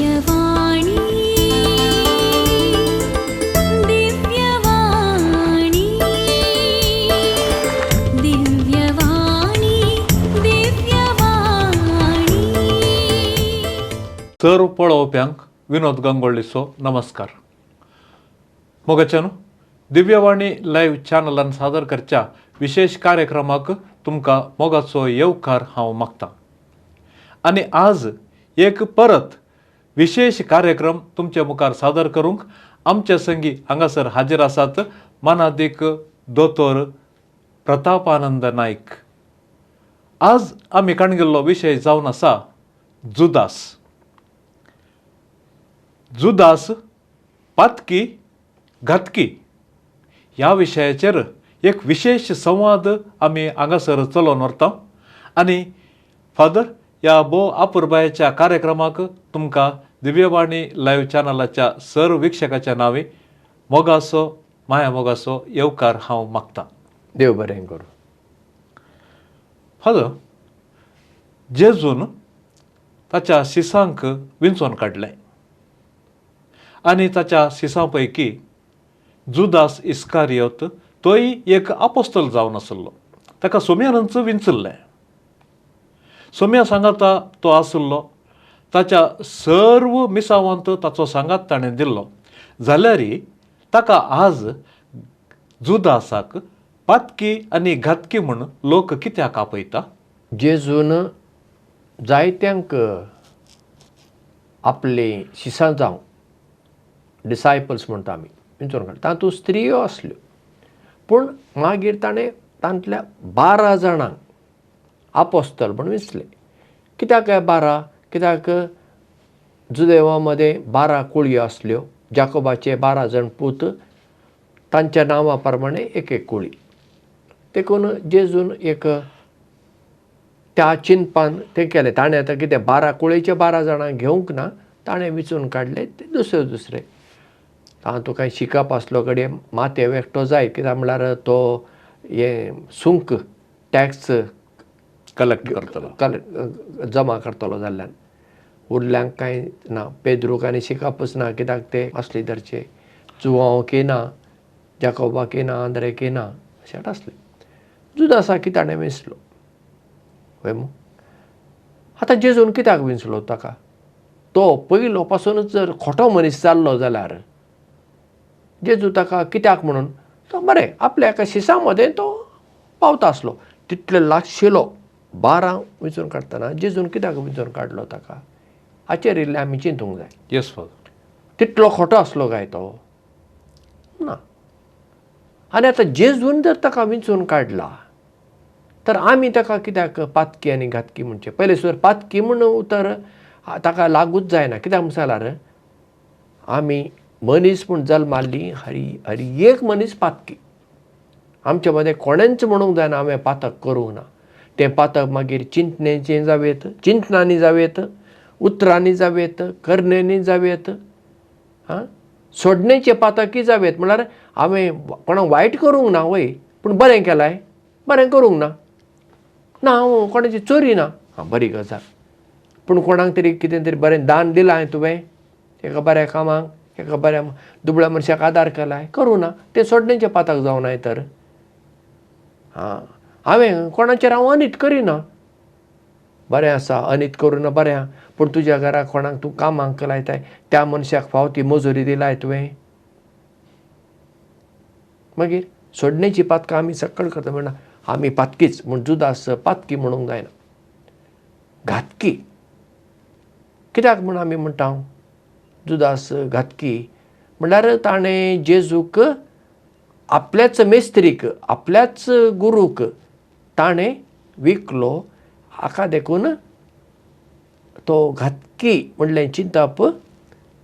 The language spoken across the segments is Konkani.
दिव्यवाणी दिव्यवाणी दिव्यवाणी दिव्यवाणी सर्व पळोवप्यांक विनोद गंगोळीचो नमस्कार. मोगाच्यानो दिव्यवाणी लायव्ह चॅनलान सादर करच्या विशेष कार्यक्रमाक तुमकां मोगाचो येवकार हांव मागतां. आनी आज एक परत विशेष कार्यक्रम तुमचे मुखार सादर करूंक आमचे संगी हांगासर हाजीर आसात मानादीक दोतोर प्रतापानंद नाईक. आज आमी काणगिल्लो विशय जावन आसा जुदास. जुदास पातकी घातकी ह्या विशयाचेर एक विशेष संवाद आमी हांगासर चलोवन व्हरता. आनी फादर ह्या भोव अपुरबायेच्या कार्यक्रमाक तुमकां दिव्यवाणी लायव्ह चॅनलाच्या सर्व विक्षकाच्या नांवे मोगासो माया मोगासो येवकार हांव मागतां. देव बरें करूं. फादर, जेजून ताच्या शिसांक विंचून काडलें आनी ताच्या शिसां पैकी जुदास इस्कारियोत तोय एक आपोस्तल जावन आसलो. ताका सोम्यानच विंचल्लें. सोम्या सांगाता तो आसलो. ताच्या सर्व मिसावांत ताचो सांगात ताणें दिल्लो. जाल्यारय ताका आज जुदासाक पातकी आनी घातकी म्हूण लोक कित्याक आपयता? जेजून जायत्यांक आपले शिसां जावं डिसायपल्स म्हणटा आमी विंचून काडटा. तातूंत स्त्रियो आसल्यो, पूण मागीर ताणें तांतल्या 12 जाणांक आपोस्तल म्हूण विंचले. कित्याक काय 12? कित्याक जुदेवा मदें 12 कुळयो आसल्यो. जाकोबाचे 12 जाण पूत, तांच्या नांवा प्रमाणे एक एक कुळी. देखून जेजून एक त्या चिंतपान तें केलें. ताणें आतां कितें 12 कुळयेचे 12 जाणांक घेवंक ना, ताणें विंचून काडले ते दुसरे. तातूंत कांय शिकप आसलो कडेन माथेव एकटो जाय. कित्याक म्हळ्यार तो हें सुंक टॅक्स कलेक्ट करतलो, जमा करतलो जाल्ल्यान. उरल्यांक कांय ना. पेद्रूक आनी शिकपच ना, कित्याक ते असले धरचे. जुवांवक ना, जाकोबाक ना, आंद्रेक ना, अशें आसले. जुदासाक ताणें विंचलो. पळय मू. आतां जेजून कित्याक विंचलो ताका? तो पयलो पासूनच जर खोटो मनीस जाल्लो जाल्यार जेजू ताका कित्याक म्हणून तो बरें आपल्या एका शिसां मदें तो पावता आसलो. तितले लागशिलो 12 विंचून काडटना जेजून कित्याक विंचून काडलो ताका? हाचेर इल्लें आमी चिंतूंक जाय. Yes father. तितलो खोटो आसलो काय तो? ना. आनी आतां जेजून जर ताका विंचून काडला तर आमी ताका कित्याक पातकी आनी घातकी म्हणचे? पयले सुद्दां पातकी म्हूण उतर ताका लागूच जायना. कित्याक म्हणल्यार आमी मनीस म्हूण जल्माल्ली हरी एक मनीस पातकी. आमचे मदें कोणेंच म्हणूंक जायना हांवें पातक करूंक ना. तें पातक मागीर चिंतनेचें जावेत, चिंतनांनी जावेत, उतरांनी जावेत, करण्यांनी जावेत, सोडणेचे पातकय जावेत. म्हळ्यार हांवें कोणाक वायट करूंक ना वय, पूण बरें केलाय, बरें करूंक ना. ना हांव कोणाची चोरी ना, बरी गजाल. पूण कोणाक तरी कितें तरी बरें दान दिलां तुवें, एका बऱ्या कामाक, एका बऱ्या दुबळ्या मनशाक आदार केलाय, करूं ना. तें सोडणेचें पातक जावनाय तर. हांवें कोणाचेर हांव अनीत करिना, बरें आसा. अनीत करूं ना बरें आहा. पूण तुज्या घराक कोणाक तूं कामाक लायताय त्या मनशाक फावती मजुरी दिलाय तुवें. मागीर सोडणेची पातकां आमी सक्कळ करता म्हणना आमी पातकीच म्हूण जुदास पातकी म्हणूंक जायना. घातकी कित्याक म्हूण आमी म्हणटा जुदास घातकी? म्हळ्यार ताणें जेजूक आपल्याच मेस्त्रीक, आपल्याच गुरूक ताणें विकलो. हाका देखून तो घातकी म्हणलें चिंतप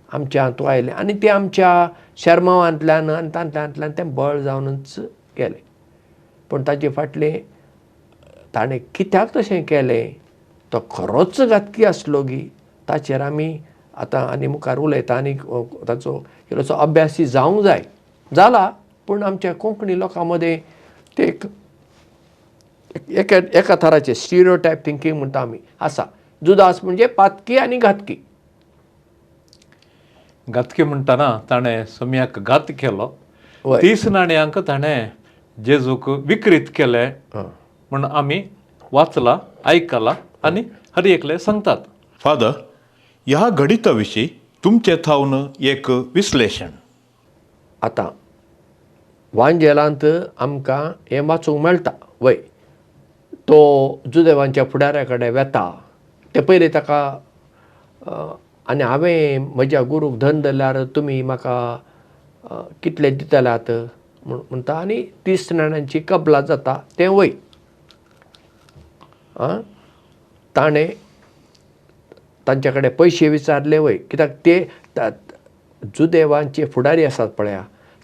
आमच्या हातूंत आयलें. आनी तें आमच्या शर्मावांतल्यान आनी तांतल्यांतल्यान तें बळ जावनच गेलें. पूण ताचे फाटलें ताणें कित्याक तशें केलें? तो खरोच घातकी आसलो गी? ताचेर आमी आतां आनी मुखार उलयता आनी ताचो इल्लोसो अभ्यासी जावंक जाय. जाला, पूण आमच्या कोंकणी लोकां मदें ते एका तराचें स्टिरियोटायप थिंकींग म्हणटा आमी आसा. जुदास म्हणजे पातकी आनी घातकी. घातकी म्हणटाना ताणें सम्याक घात केलो वय 30 नाण्यांक ताणें जेजूक विक्रीत केले म्हण आमी वाचला आयकला आनी हर एकले सांगतात. फादर, ह्या गणिताविशीं तुमचे थावन एक विश्लेशण. आतां वांजेलांत आमकां हें वाचूंक मेळटा. वय तो जुदेवांच्या फुडाऱ्या कडेन वेता ते पयलीं ताका आनी हांवें म्हज्या गुरूक धन दिल्यार तुमी म्हाका कितले दितल्यात म्हणटा आनी 30 नाण्यांची कबलात जाता तें वय. ताणें तांचे कडेन पयशे विचारले वय, कित्याक ते जुदेवांचे फुडारी आसात पळया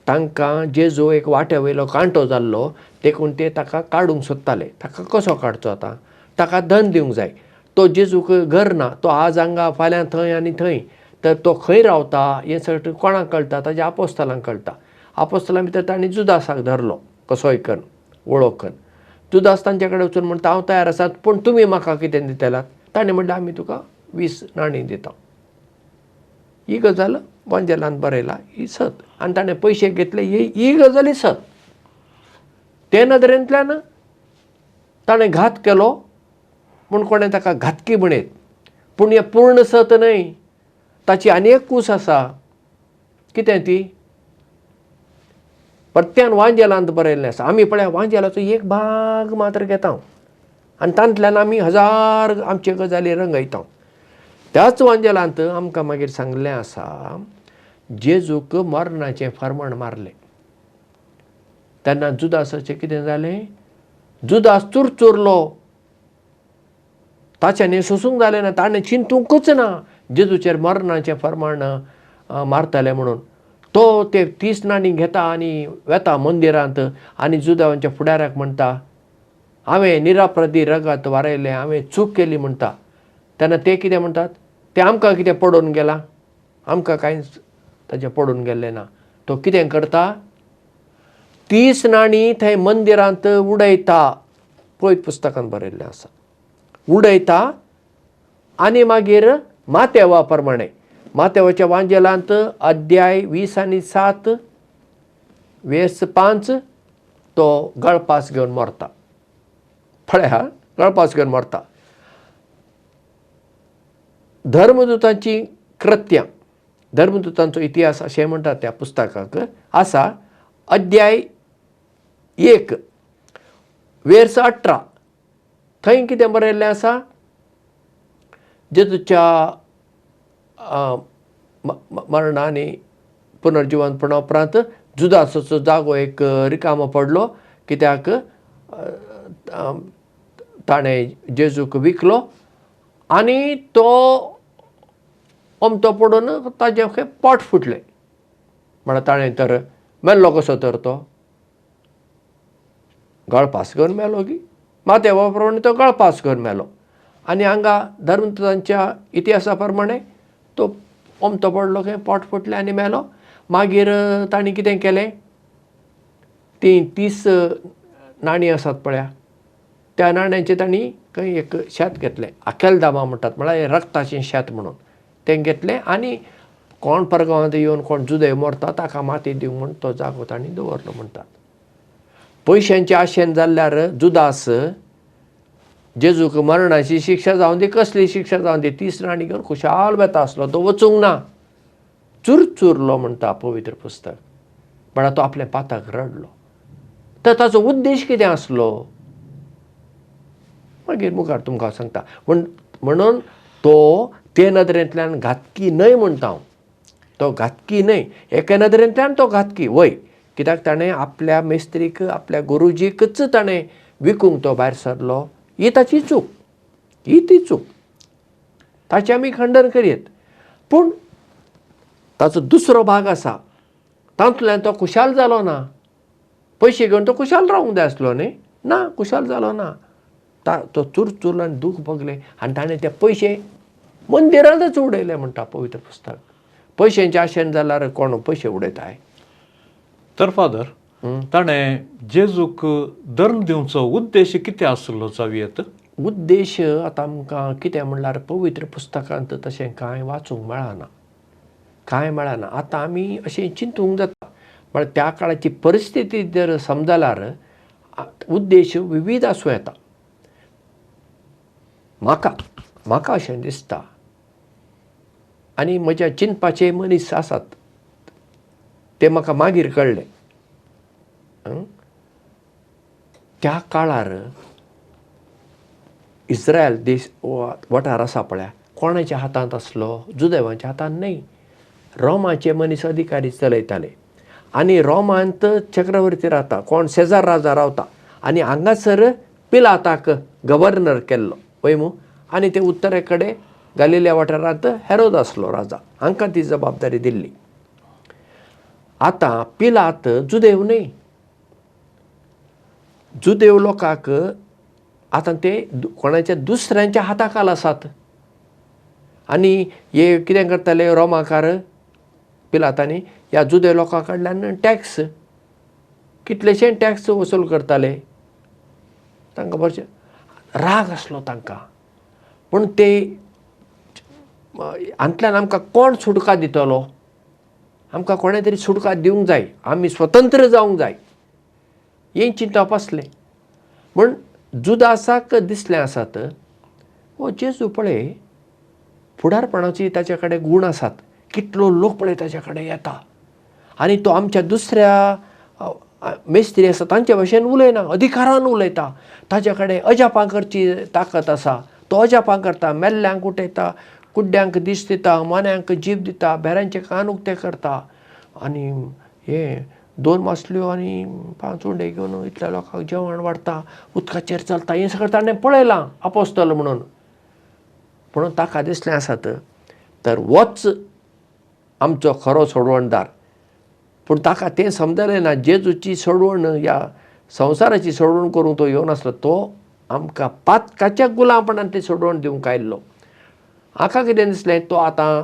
तांकां जेजू एक वाट्या वयलो कांटो जाल्लो देखून ते ताका काडूंक सोदताले. ताका कसो काडचो आतां, ताका धन दिवंक जाय. तो जेजूक घर ना, तो आज हांगा फाल्यां थंय आनी थंय, तर तो खंय रावता हें सगळें कोणाक कळटा, ताच्या आपोस्तलांक कळटा. आपोस्तलां भितर तांणी जुदासाक धरलो कसोय करून वळोखन. जुदास तांचे कडेन वचून म्हणटा हांव तयार आसात पूण तुमी म्हाका कितें दितल्यात. ताणें म्हणलें आमी तुका 20 नाणी दिता. ही गजाल वांजेलांत बरयला ही सत. आनी ताणें पयशे घेतले ही गजाल ही सत. ते नदरेंतल्यान ताणें घात केलो म्हूण कोणें ताका घातकी म्हणयत. पूण हें पूर्ण सत न्हय, ताची आनी एक कूस आसा. कितें ती? परत्यान वांजेलांत बरयल्लें आसा. आमी पळय वांजेलाचो एक भाग मात्र घेता आनी तांतल्यान आमी हजार आमचे गजाली रंगयता. त्याच वांजेलांत आमकां मागीर सांगलें आसा जेजूक मरणाचें फर्मण मारलें तेन्ना जुदासाचें कितें जालें? जुदास चुरचुरलो. ताच्यान हें सोसूंक जालें ना. ताणें चिंतूंकच ना जेजूचेर मरणाचें फर्मण मारतलें म्हणून. तो ते 30 नाणी घेता आनी वेता मंदिरांत आनी जुदावांच्या फुडाऱ्याक म्हणटा हांवें निरापराधी रगत वारयलें, हांवें चूक केली म्हणटा. तेन्ना ते कितें म्हणटात? ते आमकां कितें पडून गेलां? आमकां कांयच ताचें पडून गेल्लें ना. तो कितें करता? 30 नाणी थंय मंदिरांत उडयता. पळयत पुस्तकांत बरयल्लें आसा. उडयता आनी मागीर मातेवा प्रमाणे मातेवाच्या वांजेलांत अध्याय 20 आनी 7 वेस 5 तो गळपास घेवन मरता. पळया गळपास घेवन मरता. धर्मदुतांची कृत्यां, धर्मदुतांचो इतिहास अशें म्हणटात त्या पुस्तकाक आसा. अध्याय 1 वेर्स 18 थंय कितें बरयल्लें आसा? जेजूच्या मरणा आनी पुनर्जिवंतपणा उपरांत जुदासाचो जागो एक रिकामो पडलो कित्याक ताणें जेजूक विकलो आनी तो अमतो पडून ताजें खंय पोट फुटलें. म्हळ्यार ताणें तर मेल्लो कसो तर तो गळपास घेवन मेलो गी. मातेवा प्रमाणे तो गळपास घेवन मेलो आनी हांगा धर्मदुतांच्या इतिहासा प्रमाणे तो अमतो पडलो खंय पोट फुटलें आनी मेलो. मागीर तांणी कितें केलें? ती 30 नाणी आसात पळया त्या नाण्यांचें तांणी खंय एक शेत घेतलें. आखेलदामा म्हणटात म्हळ्यार रक्ताचें शेत म्हणून तें घेतलें आनी कोण परगांवांत येवन कोण जुदय मरता ताका माती दिवंक म्हूण तो जागो तांणी दवरलो म्हणटात. पयशांच्या आशेन जाल्ल्यार जुदास जेजूक मरणाची शिक्षा जावं दी कसली शिक्षा जावं दी 30 नाणी घेवन खुशाल वेता आसलो. तो वचूंक ना. चुरचुरलो म्हणटा पवित्र पुस्तक. म्हळ्यार तो आपल्या पाताक रडलो. तर ताचो उद्देश कितें आसलो? मागीर मुखार तुमकां सांगता. म्हणून तो ते नदरेंतल्यान घातकी न्हय म्हणटा हांव. तो घातकी न्हय. एके नदरेंतल्यान तो घातकी वय. कित्याक ताणें आपल्या मेस्त्रीक आपल्या गुरुजीकच ताणें विकूंक तो भायर सरलो. ही ताची चूक. ही ती चूक. ताचें आमी खंडन करीत. पूण ताचो दुसरो भाग आसा. तातूंतल्यान तो खुशाल जालो ना. पयशे घेवन तो खुशाल रावंक जाय आसलो न्ही. ना, खुशाल जालो ना. तो चुरचुरलो आनी दूख भोगलें आनी ताणें ते पयशे मंदिरांतच उडयले म्हणटा पवित्र पुस्तक. पयशांच्या आशेन जाल्यार कोण पयशे उडयताय? तर फादर ताणें जेजूक धर्म दिवचो उद्देश कितें आसलो जावयेत? उद्देश आतां आमकां कितें म्हणल्यार पवित्र पुस्तकांत तशें कांय वाचूंक मेळना. कांय मेळना. आतां आमी अशें चिंतूंक जाता, म्हळ्यार त्या काळाची परिस्थिती जर समजल्यार उद्देश विविध आसूं येता. म्हाका अशें दिसता, आनी म्हज्या चिंतपाचे मनीस आसात ते म्हाका मागीर कळ्ळे. त्या काळार इस्रायल देश वाठार आसा पळय, कोणाच्या हातांत आसलो? जुदेवांच्या हातांत न्हय. रोमाचे मनीस अधिकारी चलयताले. आनी रोमांत चक्रवर्ती रावता, कोण सेजार राजा रावता. आनी हांगासर पिलाताक गव्हर्नर केल्लो पळय. आनी ते उत्तरे कडेन गालिल्या वाठारांत हेरोद आसलो राजा, हांकां ती जबाबदारी दिल्ली. आतां पिलात जुदेव न्हय. जुदेव लोकांक आतां ते कोणाच्या दुसऱ्यांच्या हाताखाल आसात. आनी हे कितें करताले रोमाकार पिलातांनी ह्या जुदेव लोकां कडल्यान टॅक्स, कितलेशे टॅक्स वसूल करताले. तांकां बरचें राग आसलो तांकां. पूण ते हांतल्यान आमकां कोण सुटका दितलो? आमकां कोणें तरी सुटका दिवंक जाय, आमी स्वतंत्र जावंक जाय, हें चिंतप आसलें. म्हूण जुदासाक दिसलें आसात हो जेजू पळय, फुडारपणाची ताचे कडेन गूण आसात. कितलो लोक पळय ताचे कडेन येता आनी तो आमच्या दुसऱ्या मेस्त्री आसा तांचे भशेन उलयना, अधिकारान उलयता. ताचे कडेन अजापां करची ताकद आसा. तो अजापां करता, मेल्ल्यांक उठयता, कुड्ड्यांक दीस दिता, मान्यांक जीब दिता, बेऱ्यांचे कान उक्ते करता. आनी हे 2 मासल्यो आनी 5 उंडे घेवन इतल्या लोकांक जेवण वाडटा, उदकाचेर चलता. हें सगळें ताणें पळयलां आपोस्तल म्हणून. पूण ताका दिसलें आसात तर होच आमचो खरो सोडवणदार. पूण ताका तें समजलें ना, जेजूची सोडवण ह्या संवसाराची सोडवण करूंक तो येवन आसलो. तो आमकां पातकाच्या गुलामपणान ती सोडवण दिवंक आयिल्लो. हाका कितें दिसलें, तो आतां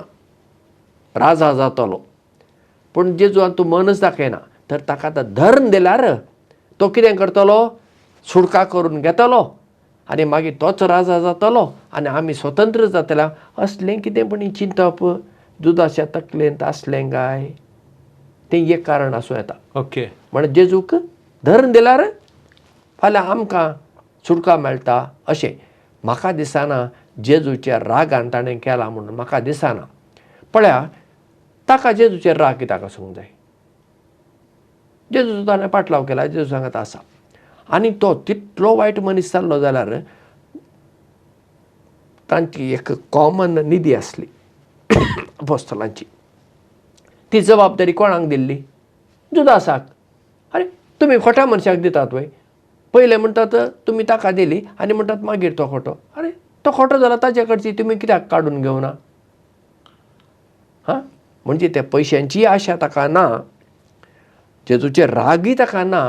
राजा जातलो. पूण जेजून तूं मनच दाखयना, तर ताका आतां धर्म दिल्यार तो कितें करतलो? सुटका करून घेतलो आनी मागीर तोच राजा जातलो आनी आमी स्वतंत्र जातले. असलें कितें पण चिंतप जुदाच्या तकलेंत आसलें काय? तें एक कारण आसूं येता. ओके. म्हण जेजूक धर्म दिल्यार फाल्यां आमकां सुटका मेळटा अशें म्हाका दिसना. जेजूच्या रागान ताणें केला म्हणून म्हाका दिसना. पळया, ताका जेजूचेर राग कित्याक आसूंक जाय? जेजूचो ताणें पाटलाव केला, जेजू सांगत आसा. आनी तो तितलो वायट मनीस जाल्लो जाल्यार तांची एक कॉमन निधी आसली अपोस्तलांची. ती जबाबदारी कोणाक दिल्ली? जुदासाक. अरे तुमी खोट्या मनशाक दितात वय. पयले म्हणटात तुमी ताका दिली आनी म्हणटात मागीर तो खोटो. अरे तो खोटो जाला ताचे कडची तुमी कित्याक काडून घेवना? म्हणजे त्या पयशांची आशा ताका ना, जेजूचे रागय ताका ना.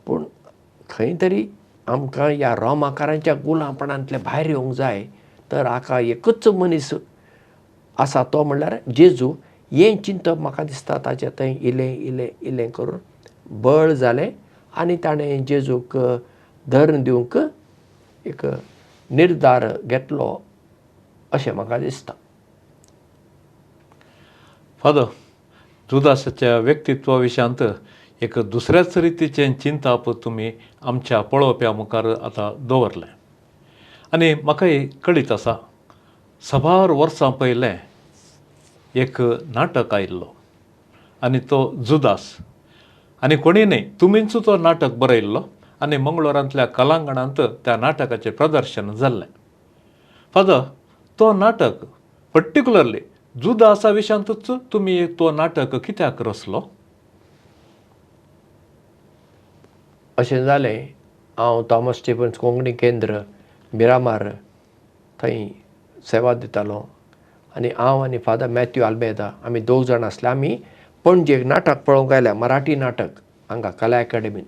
पूण खंय तरी आमकां ह्या रोमाकारांच्या गुलामपणांतले भायर येवंक जाय. तर हाका एकच मनीस आसा, तो म्हणल्यार जेजू. हें चिंतप म्हाका दिसता ताचे थंय इलें इलें इलें करून बळ जालें आनी ताणें जेजूक धर्म दिवंक एक निर्धार घेतलो अशें म्हाका दिसता. फादर, जुदासाच्या व्यक्तित्वा विशयांत एक दुसऱ्याच रितीचें चिंतप तुमी आमच्या पळोवप्या मुखार आतां दवरलें. आनी म्हाकाय कळीत आसा, सबार वर्सां पयलें एक नाटक आयिल्लो आनी तो जुदास. आनी कोणी न्हय, तुमीच तो नाटक बरयल्लो आनी मंगळुरांतल्या कलांगणांत त्या नाटकाचें प्रदर्शन जाल्लें. फादर, तो नाटक पर्टिक्युलरली जुदासा विशयांतूच तुमी तो नाटक कित्याक रचलो? अशें जालें, हांव थॉमस स्टिफन्स कोंकणी केंद्र मिरामार थंय सेवा दितालो. आनी हांव आनी फादर मॅथ्यू आल्मेदा आमी 2 जाण आसले. आमी पणजे नाटक पळोवंक आयल्या, मराठी नाटक हांगा कला अकादेमीन.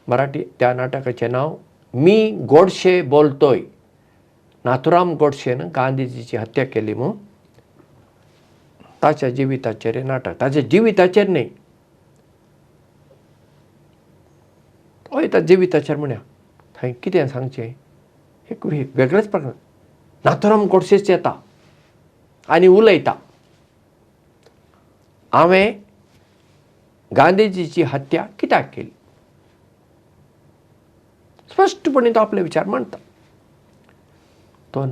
मराठी त्या नाटकाचें नांव मी गोडशे बोलतोय. नाथुराम गोडशेन गांधीजीची हत्या केली म्हणून ताच्या जिविताचेर हें नाटक. ताच्या जिविताचेर न्हय, हय ताच्या जिविताचेर म्हणया. थंय कितें सांगचें, एक वेगळेच प्रकार. नाथुराम गोडशेच येता आनी उलयता हांवें गांधीजीची हत्या कित्याक केली. स्पश्टपणे तो आपले विचार मांडटा. तो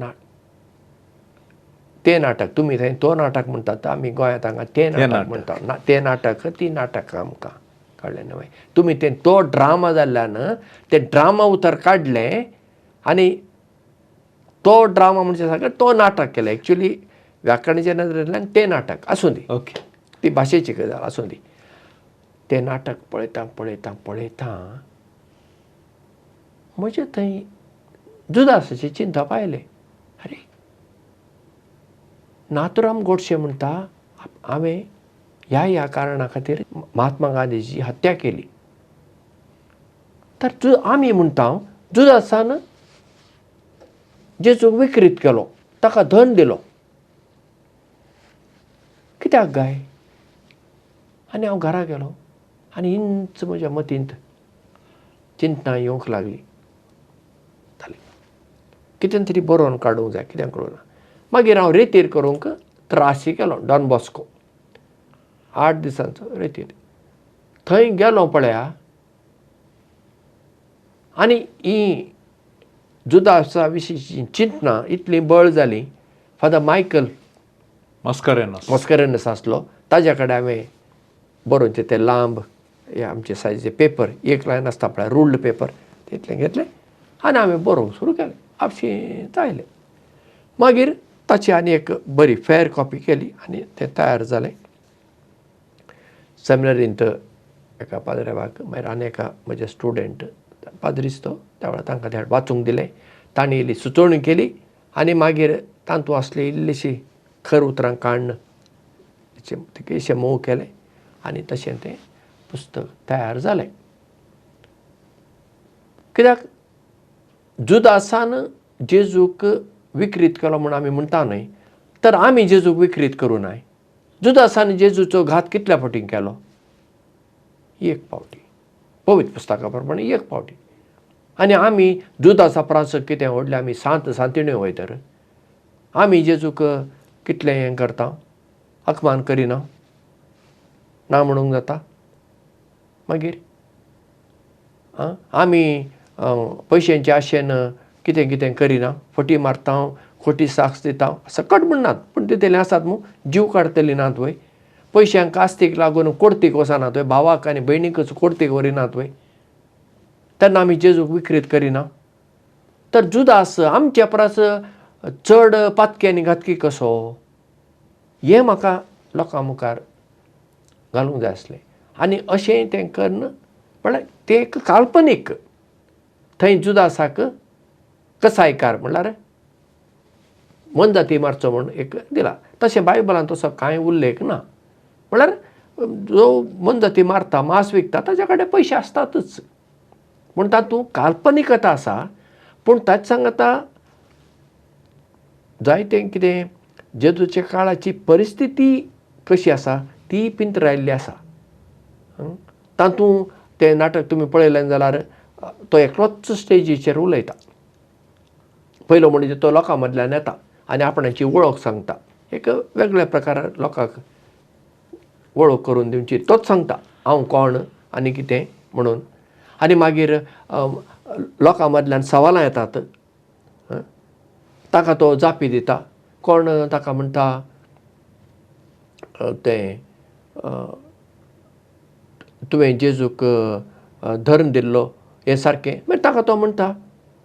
ते नाटक तुमी थंय तो नाटक म्हणटात, आमी गोंयांत हांगा ते नाटक म्हणटा. ते नाटक ती नाटक आमकां कळ्ळें न्हय. तुमी ते तो ड्रामा जाल्ल्यान ते ड्रामा उतर काडलें आनी तो ड्रामा म्हणजे सारकें तो नाटक केलें. एक्चुली व्याकरणाच्या नदरेंतल्यान ते नाटक आसूं दी, ओके. ती भाशेची गजाल आसूं दी. ते नाटक पळयता पळयता पळयता म्हजे थंय जुदासाची चिंता पायलें. अरे नाथुराम गोडसे म्हणटा हांवें ह्या कारणा खातीर महात्मा गांधीची हत्या केली. तर आमी म्हणटा जुदासान जेजूक विकृत केलो, ताका धन दिलो, कित्याक गाय. आनी हांव घरा गेलो आनी इंच म्हज्या मतींत चिंतना येवंक लागली. कितें तरी बरोवन काडूंक जाय, कितें करूं ना. मागीर हांव रेतीर करूंक त्रासी केलो डॉन बॉस्को. 8 दिसांचो रेतीर थंय गेलो पळया. आनी ही जुदासा विशींची चिंतना इतली बळ जाली. फादर मायकल मस्करेनस आसलो, ताज्या कडेन हांवें बरोवन ते लांब हे आमचे सायजीचे पेपर, 1 लायन आसता पळय रुल्ड पेपर, तितलें घेतलें आनी हांवें बरोवंक सुरू केलें. आपशीं जायलें. मागीर ताची आनी एक बरी फेर कॉपी केली आनी तें तयार जालें. सेमिनरींत एका पाद्र्याक, मागीर आनी एका म्हजे स्टुडंट पाद्रीच तो, त्या वेळार तांकां तें वाचूंक दिलें. तांणी इल्ली सुचोवणी केली आनी मागीर तातूंत आसली इल्लीशी खर उतरां काडून तिकेशें मोव केलें आनी तशें तें पुस्तक तयार जालें. कित्याक जुदासान जेजूक विकृत केलो म्हूण आमी म्हणटा न्हय, तर आमी जेजूक विकृत करूं नय. जुदासान जेजूचो घात कितल्या फावटी केलो? 1 फावटी. पवित्र पुस्तका प्रमाणे 1 फावटी. आनी आमी जुदासा प्रासक कितें व्हडलें आमी सांतिण्यो वय तर आमी जेजूक कितलें हें करता, अपमान करिना, ना म्हणूंक जाता. मागीर आमी पयशांच्या आशेन कितें कितें करिना, फटी मारता, खोटी साक्ष दिता, सकट म्हणनात पूण तितले आसात मू जीव काडटली नात वय. पयशांक आस्तीक लागून कोर्तीक वचनात वय, भावाक आनी भयणीकच कोर्तीक व्हरिनात वय. तेन्ना आमी जेजूक विकृत करिना. तर जुदास आमच्या परस चड पातकी आनी घातकी कसो, हें म्हाका लोकां मुखार घालूंक जाय आसलें. आनी अशें तें करन म्हळ्यार तें एक काल्पनीक. थंय जुदासाक कसायकार म्हणल्यार मनजाती मारचो म्हूण एक दिला. तशें बायबलांत तसो कांय उल्लेख ना. म्हळ्यार जो मनजाती मारता, मांस विकता, ताचे कडेन पयशे आसतातच. पूण तातूंत काल्पनिकता आसा. पूण ताचे सांगता जायतें कितें जेजूच्या काळाची परिस्थिती कशी आसा ती पिंतरायल्ली आसा. तातूंत तें नाटक तुमी पळयलें जाल्यार तो एकलोच स्टेजीचेर उलयता. पयलो म्हणजे तो लोकां मदल्यान येता आनी आपणाची वळख सांगता. एक वेगळ्या प्रकारान लोकांक वळख करून दिवची तोच सांगता हांव कोण आनी कितें म्हणून. आनी मागीर लोकां मदल्यान सवालां येतात, ताका तो जापी दिता. कोण ताका म्हणटा तें तुवें जेजूक धर्म दिल्लो हें सारकें. मागीर ताका तो म्हणटा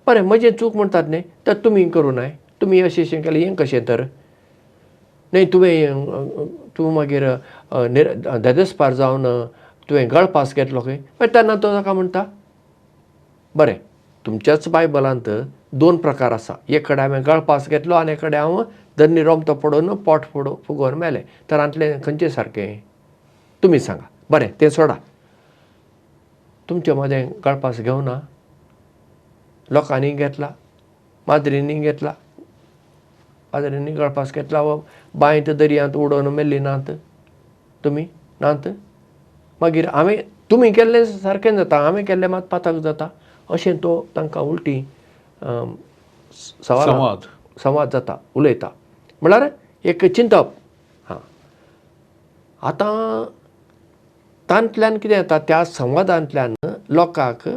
बरें म्हजें चूक म्हणटात न्ही तर तुमी करूं नय, तुमी अशें केलें हें कशें तर न्ही. तूं मागीर देदेस्पार जावन तुवें गळपास घेतलो खंय. मागीर तेन्ना तो ताका म्हणटा बरें तुमच्याच बायबलांत 2 प्रकार आसा. एक कडेन हांवें गळपास घेतलो आनी एक कडेन हांव धरनी रोमतो पडोवन पोट फुगोवन मेलें. तर हातूंतलें खंयचें सारकें तुमी सांगा. बरें तें सोडा. तुमचे मदें गळपास घेवना, लोकांनी घेतला, माद्रींनी घेतला, माद्रींनी गळपास घेतला, वा बांयत दर्यांत उडोवन मेल्ली नात तुमी नात. मागीर हांवें तुमी केल्लें सारकें जाता, हांवें केल्लें मात पातक जाता. अशें तो तांकां उलटी संवाद जाता, उलयता. म्हळ्यार एक चिंतप. आतां तांतल्यान कितें जाता त्या संवादांतल्यान लोकांक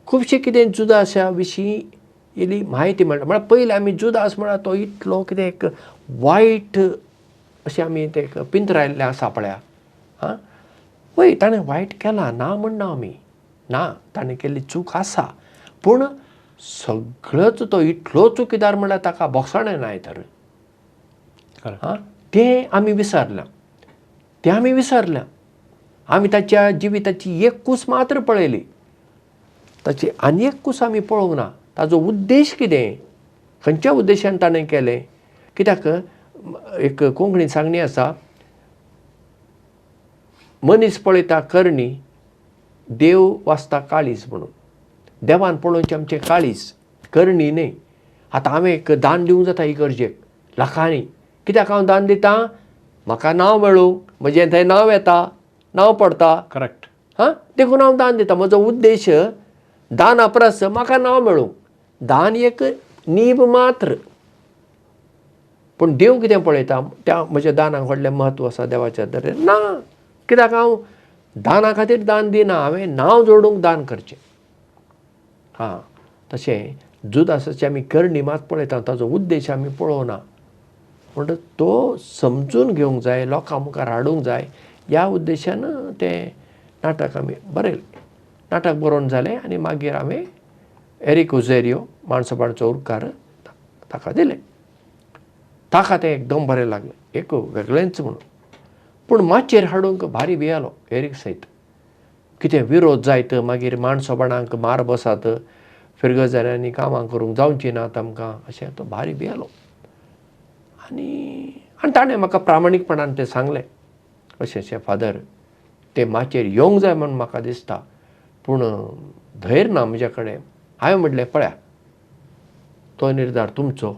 खुबशे कितें जुदाशा विशीं इल्ली म्हायती मेळटा. म्हळ्यार पयलीं आमी जुदास म्हळ्यार तो इतलो कितें एक वायट अशें आमी ते पिंजरायल्लें आसा पळया. हां, वय ताणें वायट केलां ना म्हणना आमी, ना ताणें केल्ली चूक आसा, पूण सगळोच तो इतलो चुकीदार म्हळ्यार ताका बोगसाणें नाय तर. हां, तें आमी विसरल्या. आमी ताच्या जिविताची एक कूस मात्र पळयली, ताची आनी एक कूस आमी पळोवंक ना. ताजो उद्देश कितें, खंयच्या उद्देशान ताणें केलें. कित्याक एक कोंकणी सांगणी आसा, मनीस पळयता करणी, देव वाचता काळीज म्हणून. देवान पळोवचें आमचें काळीज, करणी न्ही. आतां हांवें एक दान दिवंक जाता इगर्जेक लाखांनी. कित्याक हांव दान दितां, म्हाका नांव मेळूंक, म्हजें थंय नांव येता, नांव पडटा. करेक्ट. हां, देखून हांव दान दितां. म्हजो उद्देश दान अपरस म्हाका नांव मेळूंक. दान एक नीब मात्र. पूण देव कितें पळयता, त्या म्हज्या दानाक व्हडलें म्हत्व आसा देवाच्या दरेन ना. कित्याक हांव दाना खातीर दान दिना, हांवें नांव जोडूंक दान करचें. हां, तशें जुदासाची आमी करणी मात पळयता, ताजो उद्देश आमी पळोवना. म्हणटच तो समजून घेवंक जाय, लोकां मुखार हाडूंक जाय, ह्या उद्देशान तें नाटक आमी बरयलें. नाटक बरोवन जालें आनी मागीर हांवें एरिक उजेरियो माणसोबाचो उरकार ताका दिलें. ताका तें एकदम बरें लागलें, एक वेगळेंच म्हणून. पूण माचयेर हाडूंक भारी भियेलो एरिक सयत. कितें विरोध जायत, मागीर माणसोबाणांक मार बसात, फिरगजाऱ्यांनी कामां करूंक जावचीं नात आमकां, अशें तो भारी भियेलो. आनी ताणें म्हाका प्रामाणीकपणान तें सांगलें, अशें अशें फादर, तें माचयेर येवंक जाय म्हूण म्हाका दिसता, पूण धैर्य ना म्हजे कडेन. हांवें म्हणलें पळया, तो निर्धार तुमचो,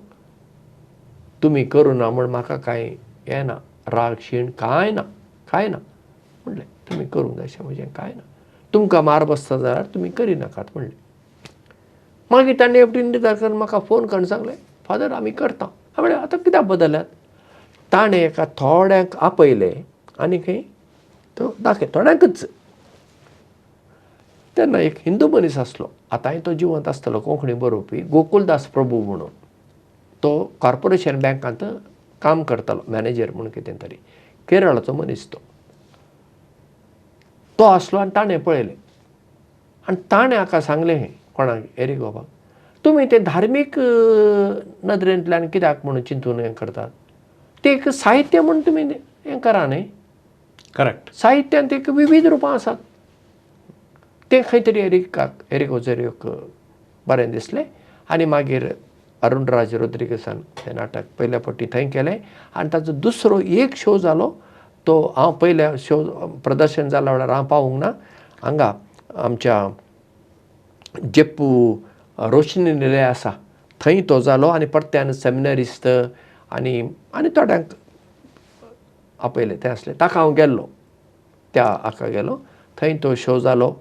तुमी करूं ना म्हूण म्हाका कांय हें ना, राग शीण कांय ना म्हणलें. तुमी करूंक जाय अशें म्हजें कांय ना. तुमकां मार बसता जाल्यार तुमी करिनाकात म्हणलें. मागीर ताणें एवटी निर्धार करून म्हाका फोन करून सांगलें, फादर आमी करता. हांवें म्हणलें आतां कित्याक बदलल्यात. ताणें एका थोड्यांक आपयलें आनी खंय तो दाखय थोड्यांकच. तेन्ना एक हिंदू मनीस आसलो, आतांय तो जिवंत आसतलो, कोंकणी बरोवपी गोकुलदास प्रभू म्हणून. तो कॉर्पोरेशन बँकांत काम करतालो, मॅनेजर म्हणून कितें तरी, केरळाचो मनीस तो. तो आसलो आनी ताणें पळयलें. आनी ताणें हाका सांगलें, हें कोणाक, एरिक बाबाक, तुमी तें धार्मीक नदरेंतल्यान कित्याक म्हणून चिंतून हें करतात. तें एक साहित्य म्हणून तुमी हें करा न्ही. करेक्ट. साहित्यांत एक विविध रुपां आसात. तें खंय तरी एरिक उजेरियोक बरें दिसलें. आनी मागीर अरुणराज रोद्रिगेसान तें नाटक पयल्या फावटी थंय केलें. आनी ताचो दुसरो एक शो जालो, तो हांव पयल्या शो प्रदर्शन जाल्या वेळार हांव पावूंक ना. हांगा आमच्या जेप्पू रोशनी निलय आसा थंय तो जालो. आनी परत्यान सेमिनरिस्ट आनी थोड्यांक आपयलें तें आसलें. ताका हांव गेल्लो, त्या हाका गेलो, थंय तो शो जालो.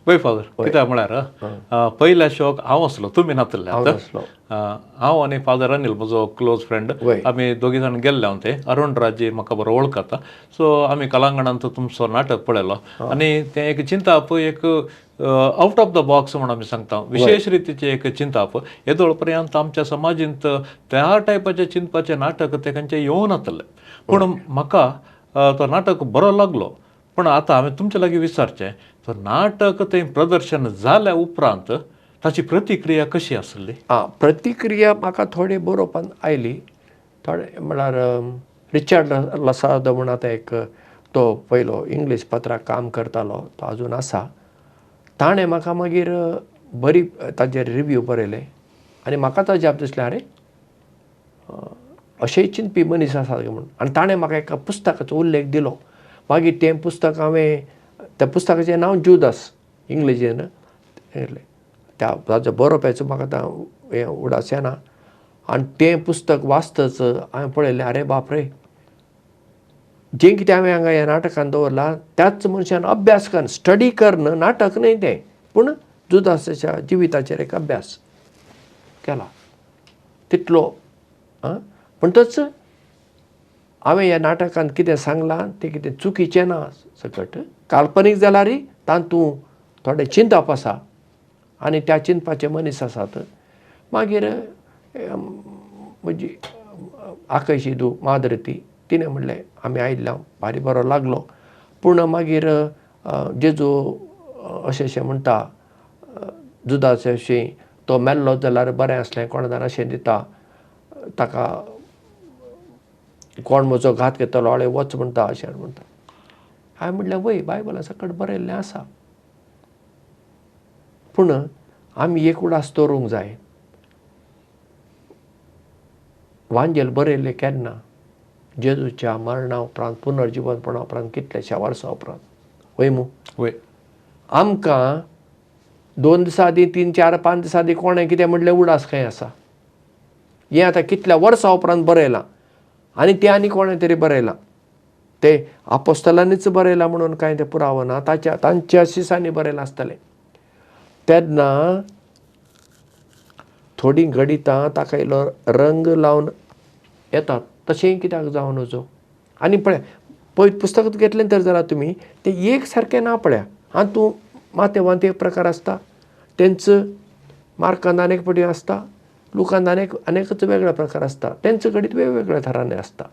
वय फादर, कित्याक म्हळ्यार पयल्या शोक हांव आसलो, तुमी नासले. हांव आनी फादर अनिल म्हजो क्लोज फ्रेंड, आमी दोगी जाण गेल्ले हांव ते. अरुणराज म्हाका बरो वळखता, सो आमी कलांगणांत तुमचो नाटक पळयलो. आनी तें एक चिंताप, एक आउट ऑफ द बॉक्स म्हणून आमी सांगता, विशेष रितीचें एक चिंताप. येदोळ पर्यंत आमच्या समाजींत त्या टायपाचें चिंतपाचें नाटक ते खंयचें येवं नातलें. पूण म्हाका तो नाटक बरो लागलो. पूण आतां हांवें तुमचे लागीं विचारचें, तो नाटक थंय प्रदर्शन जाल्या उपरांत ताची प्रतिक्रिया कशी आसली? प्रतिक्रिया म्हाका थोडी बरोवपान आयली. थोडे म्हळ्यार रिचर्ड लसाद म्हूण आतां एक तो पयलो इंग्लीश पत्राक काम करतालो, तो आजून आसा. ताणें म्हाका मागीर बरी ताजेर रिव्यू बरयले. आनी म्हाका तो जाप दिसलें, अरे अशेंय चिंतपी मनीस आसा म्हणून. आनी ताणें म्हाका एका पुस्तकाचो उल्लेख दिलो. मागीर तें पुस्तक हांवें, त्या पुस्तकाचें नांव जुदास इंग्लिशीन. त्या ताजो बरोवप्याचो म्हाका आतां हें उडास येना. आनी तें पुस्तक वाचतच हांवें पळयलें, अरे बाप रे, जें कितें हांवें हांगा ह्या नाटकान दवरलां त्याच मनशान अभ्यास कर, स्टडी करन, नाटक न्हय तें, पूण जुदासाच्या जिविताचेर एक अभ्यास केला तितलो. पूण तोच हांवें ह्या नाटकांत कितें सांगलां तें कितें चुकीचें ना सकट. काल्पनीक जाल्यारय तातूंत थोडें चिंतप आसा आनी त्या चिंतपाचे मनीस आसात. मागीर म्हजी आकयशिदू माद्रती तिणें म्हणलें आमी आयिल्लो भारी बरो लागलो, पूण मागीर जेजू अशें म्हणटा जुदासा विशीं, तो मेल्लो जाल्यार बरें आसलें, कोण जाण अशें दिता ताका, कोण म्हजो घात घेतलो आळे वच म्हणटा अशें म्हणटा. हांवें म्हणलें वय बायबला सकट बरयल्लें आसा, पूण आमी एक उडास दवरूंक जाय. वांजेल बरयल्लें केन्ना? जेजूच्या मरणा उपरांत, पुनर्जिवनपणा उपरांत कितलेशा वर्सां उपरांत. वय मू वय. आमकां 2 दिसां आदीं 3, 4, 5 दिसां आदीं कोणें कितें म्हणलें उडास खंय आसा? हें आतां कितल्या वर्सां उपरांत बरयलां आनी तें आनी कोणें तरी बरयलां. तें आपोस्तलांनीच बरयलां म्हणून कांय तें पुरावो ना, तांच्या शिसांनी बरयलां आसतलें. तेन्ना थोडीं घडितां ताका इल्लो रंग लावन येतात, तशेंय कित्याक जावं नजो. आनी पळय पुस्तक घेतलें तर जाल्यार तुमी तें एक सारकें ना पळया. हातूंत माथेवांत एक प्रकार आसता, तेंच मार्कांत अनेक पटी आसता, लुकांत अनेकच वेगळे प्रकार आसता, तेंच घडीत वेगवेगळ्या तरांनी आसता.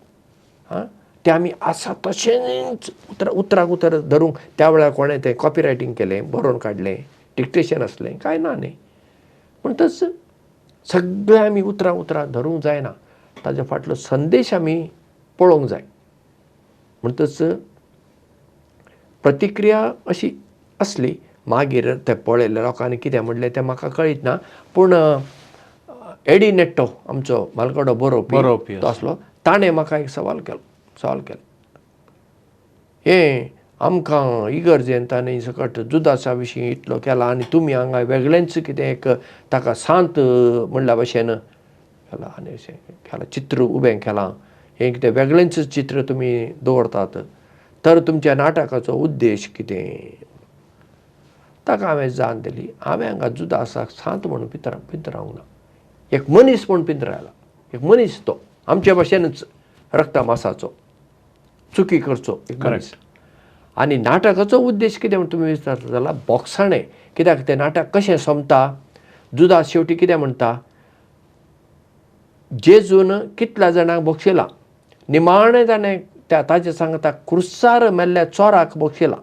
ते आमी आसा तशेंच उतराक उतर धरूंक त्या वेळार कोणें तें कॉपी रायटींग केलें, बरोवन काडलें, डिक्टेशन असलें कांय ना न्ही. पूण तस सगळें आमी उतरां धरूंक जायना. ताजे फाटलो संदेश आमी पळोवंक जाय. म्हणटच प्रतिक्रिया अशी असली. मागीर तें पळयल्ल्या लोकांनी कितें म्हणलें तें म्हाका कळीत ना, पूण एडी नेट्टो आमचो मालगडो बरोवपी तो आसलो, ताणें म्हाका एक सवाल केलो. हें आमकां इगर्जेन ताणें सकट जुदासा विशीं इतलो केला आनी तुमी हांगा वेगळेंच कितें एक ताका सांत म्हणल्या भशेन केलां आनी अशें केलां, चित्र उबें केलां, हें कितें वेगळेंच चित्र तुमी दवरतात, तर तुमच्या नाटकाचो उद्देश कितें? ताका हांवें जाण दिली, हांवें हांगा जुदासाक सांत म्हणून पिंजरावंक ना. एक मनीस म्हूण पिंजरायला. एक मनीस तो आमचे भशेनच रक्ता मासाचो, चुकी करचो एक मनीस. आनी नाटकाचो उद्देश कितें म्हण तुमी विचारता जाल्यार बोगसाणें. कित्याक तें नाटक कशें सोंपता? जुदास शेवटी कितें म्हणटा? जेजून कितल्या जाणांक बक्षिलां, निमाणें जाणें ताचे सांगता क्रुसार मेल्ल्या चोराक बक्षिलां.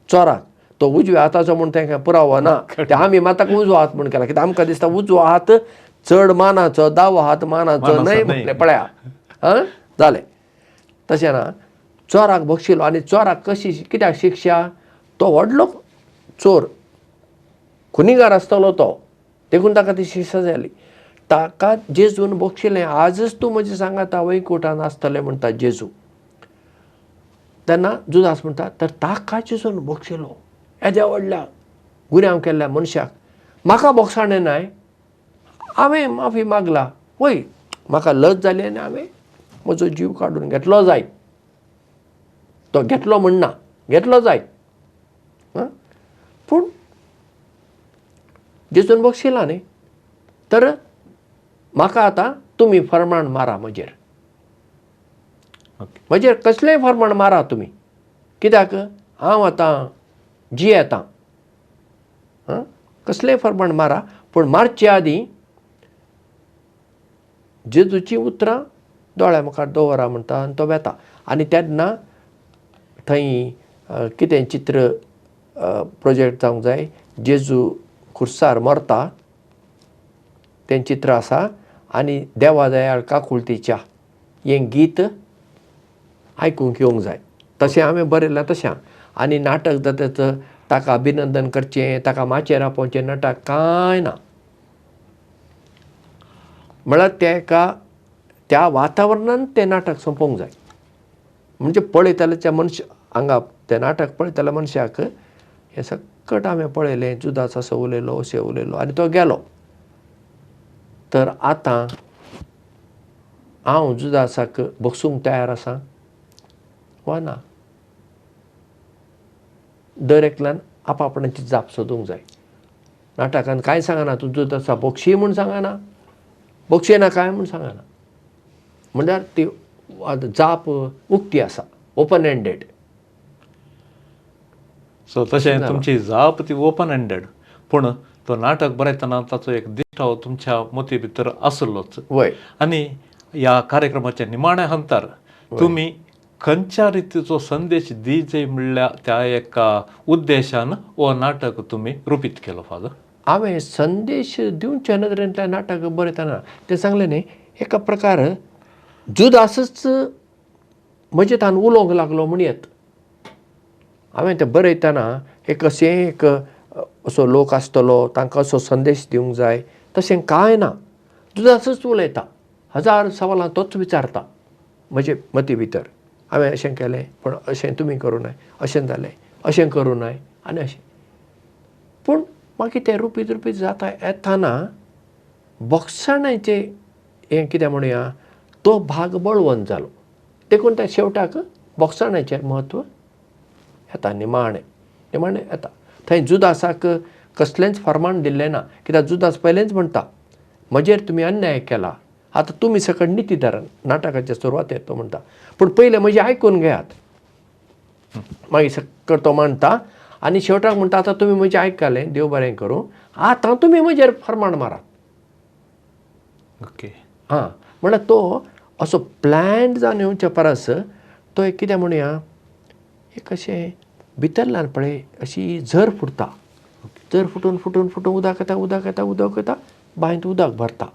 चोराक तो उजव्या हाताचो म्हूण तांकां पुरावो ना, ते आमी मात ताका उजवो हात म्हूण केला. कित्याक आमकां दिसता उजवो हात चड मानाचो, दावो हात मानाचो न्हय म्हटलें. पळया जालें. तशें ना, चोराक बक्षिलो आनी चोराक कशी कित्याक शिक्षा? तो व्हडलो चोर, खुनीगार आसतलो तो, देखून ताका ती शिक्षा जाली. ताका जेजून बक्षिलें. आजच तूं म्हजें सांगाता वैकुंठांत आसतलें म्हणटा जेजू. तेन्ना जुदास म्हणटा तर ताका जेजून बक्षिलो, येद्या व्हडल्या गुन्यांव केल्ल्या मनशाक म्हाका बोगसाणें नाय, हांवें माफी मागला. वय म्हाका लज जाली आनी हांवें म्हजो जीव काडून घेतलो जायत. तो घेतलो म्हणना, घेतलो जायत. पूण जेजून बक्षिला न्ही, तर म्हाका आतां तुमी फर्माण मारा म्हजेर कसलेंय फर्माण मारा तुमी. कित्याक हांव आतां जियेतां. कसलेंय फर्माण मारा, पूण मारचे आदीं जेजूची उतरां दोळ्या मुखार दवरा म्हणटा आनी तो वेता. आनी तेन्ना थंय कितें चित्र प्रोजेक्ट जावंक जाय. जेजू खुर्सार मरता तें चित्र आसा आनी देवा दयाळ काकुळतीच्या हें गीत आयकूंक येवंक जाय. तशें हांवें बरयलां तशें. आनी नाटक जाता ताका अभिनंदन करचें, ताका माचयेर आपोवचें नाटक कांय ना. म्हळ्यार तेका त्या वातावरणांत तें नाटक सोंपोवंक जाय. म्हणजे पळयतल्या मनशा हांगा तें नाटक पळयतल्या मनशाक हें सकट हांवें पळयलें, जुदास असो उलयलो, अशें उलयलो आनी तो गेलो. तर आतां हांव जुदासाक बक्षूंक तयार आसां वा ना? दर एकल्यान आपआपणाची जाप सोदूंक जाय. नाटकांत कांय सांगना तूं जुदासा बक्षी म्हूण सांगना, बक्षी नाका म्हूण सांगना. म्हणल्यार ती जाप उक्ती आसा ओपन एंडेड. सो तशें तुमची जाप ती ओपन एंडेड, पूण तो नाटक बरयतना ताचो एक दिश्टाव तुमच्या मती भितर आसलोच. वय आनी ह्या कार्यक्रमाच्या निमाण्या हंतार तुमी खंयच्या रितीचो संदेश दिवचे म्हणल्यार त्या एका उद्देशान हो नाटक तुमी रुपीत केलो फादर. हांवें संदेश दिवच्या नदरेंतल्यान नाटक बरयतना तें सांगलें न्ही, एका प्रकार जुदासच म्हजेतान उलोवंक लागलो म्हणयत. हांवें तें बरयतना एक अशें एक असो लोक आसतलो, तांकां असो संदेश दिवंक जाय तशें कांय ना. जुदासच उलयता, हजार सवालां तोच विचारता म्हजे मती भितर. हांवें अशें केलें पण अशें तुमी करूं नय, अशें जालें, अशें करूं नय आनी अशें. पूण मागीर तें रुपीत जाता येताना बोगसाण्याचें हें कितें म्हणुया तो भाग बळवंत जालो. देखून त्या शेवटाक बोगसाण्याचें म्हत्व येता, निमाणें येता. थंय जुदासाक कसलेंच फर्माण दिल्लें ना, कित्याक जुदास पयलेंच म्हणटा म्हजेर तुमी अन्याय केला, आतां तुमी सकट निती धरात. नाटकाच्या सुरवातेर तो म्हणटा, पूण पयलें म्हजें आयकून घेयात. मागीर सकट तो म्हणटा आनी शेवटाक म्हणटा आतां तुमी म्हजें आयकलें, देव बरें करूं, आतां तुमी म्हजेर फर्माण मारात. ओके. हां, म्हळ्यार तो असो प्लॅन जावन येवच्या परस तो एक कितें म्हणुया एक अशें भितरल्यान पळय अशी झर फुटता. झर फुटून फुटून फुटून उदक येता, बांयत उदक भरता.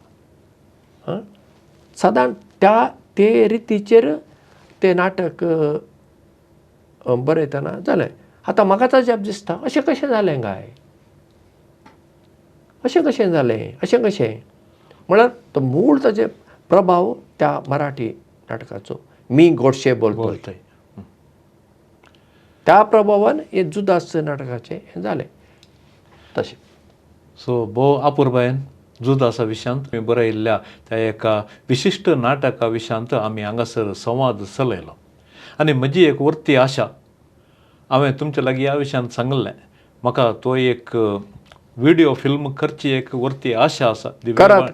सादारण ते रितीचेर तें नाटक बरयतना जालें. आतां म्हाका ताजेप दिसता अशें कशें जालें काय, अशें कशें जालें, अशें कशें म्हळ्यार तो मूळ ताजे प्रभाव त्या मराठी नाटकाचो मी गोडशे बोलतोय त्या प्रभावान हे जुदास नाटकाचें हें जालें तशें. सो भोव अपुर्बायेन जुदासा विशयांत तुमी बरयल्ल्या त्या एका विशिश्ट नाटका विशयांत आमी हांगासर संवाद चलयलो. आनी म्हजी एक वर्ती आशा, हांवें तुमचे लागीं ह्या विशयांत सांगलें, म्हाका तो एक व्हिडिओ फिल्म करची एक वर्ती आशा आसा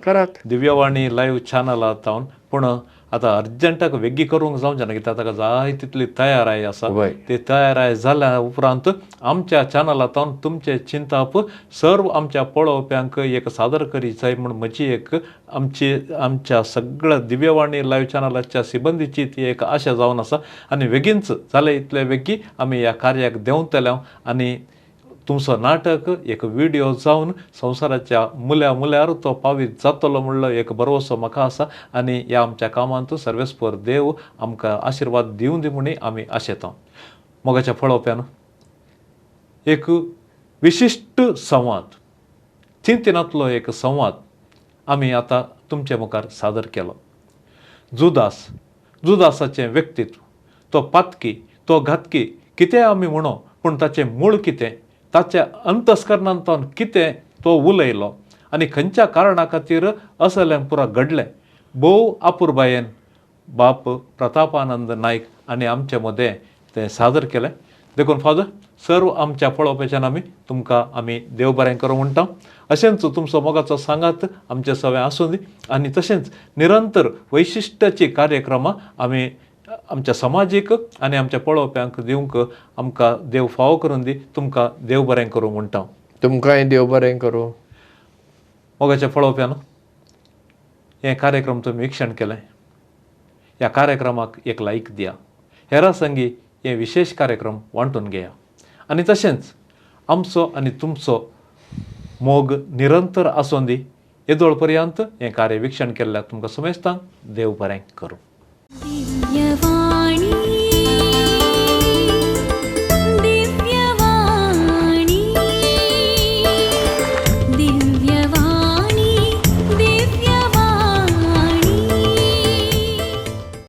करात. दिव्यवाणी लायव्ह चॅनलांतावन. पूण आतां अर्जंटाक वेगी करूंक जावचें ना, कित्याक ताका जाय तितली तयाराय आसा. ती तयाराय जाल्या उपरांत आमच्या चॅनलांतावन तुमचे चिंताप सर्व आमच्या पळोवप्यांक एक सादर करी जाय म्हूण म्हजी एक आमच्या सगळ्या दिव्यवाणी लायव्ह चॅनलाच्या सिबंदीची ती एक आशा जावन आसा. आनी बेगीनच जाले इतले बेगी आमी ह्या कार्याक देंवतले आनी तुमचो नाटक एक व्हिडिओ जावन संवसाराच्या मुल्यार तो पावीत जातलो म्हणलो एक भरवसो म्हाका आसा. आनी ह्या आमच्या कामांत सर्वेस्पर देव आमकां आशिर्वाद दिवं दी म्हूण आमी आशेता. मोगाच्या पळोवप्यान एक विशिश्ट संवाद, चिंतनांतलो एक संवाद आमी आतां तुमचे मुखार सादर केलो. जुदासाचें व्यक्तित्व, तो पातकी, तो घातकी कितें आमी म्हणो, पूण ताचें मूळ कितें, ताच्या अंतस्करणांतल्यान कितें तो उलयलो आनी खंयच्या कारणा खातीर असलें पुरा घडलें, भोव अपुर्बायेन बाप प्रतापानंद नायक आनी आमचे मदें तें सादर केलें. देखून फादर सर्व आमच्या पळोवप्याच्यान आमी देव बरें करूं म्हणटा. अशेंच तुमचो मोगाचो सांगात आमचे सवें आसूं दी आनी तशेंच निरंतर वैशिश्ट्याची कार्यक्रमां आमी आमच्या समाजीक आनी आमच्या पळोवप्यांक दिवंक आमकां देव फावो करून दी. तुमकां देव बरें करूं म्हणटा. तुमकांय देव बरें करूं. मोगाच्या पळोवप्यान हें कार्यक्रम तुमी विक्षण केलें. ह्या कार्यक्रमाक एक लायक दिया. हेरां संगी हे विशेष कार्यक्रम वांटून घेया. आनी तशेंच आमचो आनी तुमचो मोग निरंतर आसूं दी. येदोळ पर्यंत हें कार्य विक्षण केल्ल्याक तुमकां समेस्तांक देव बरें करूं. दिव्यवाणी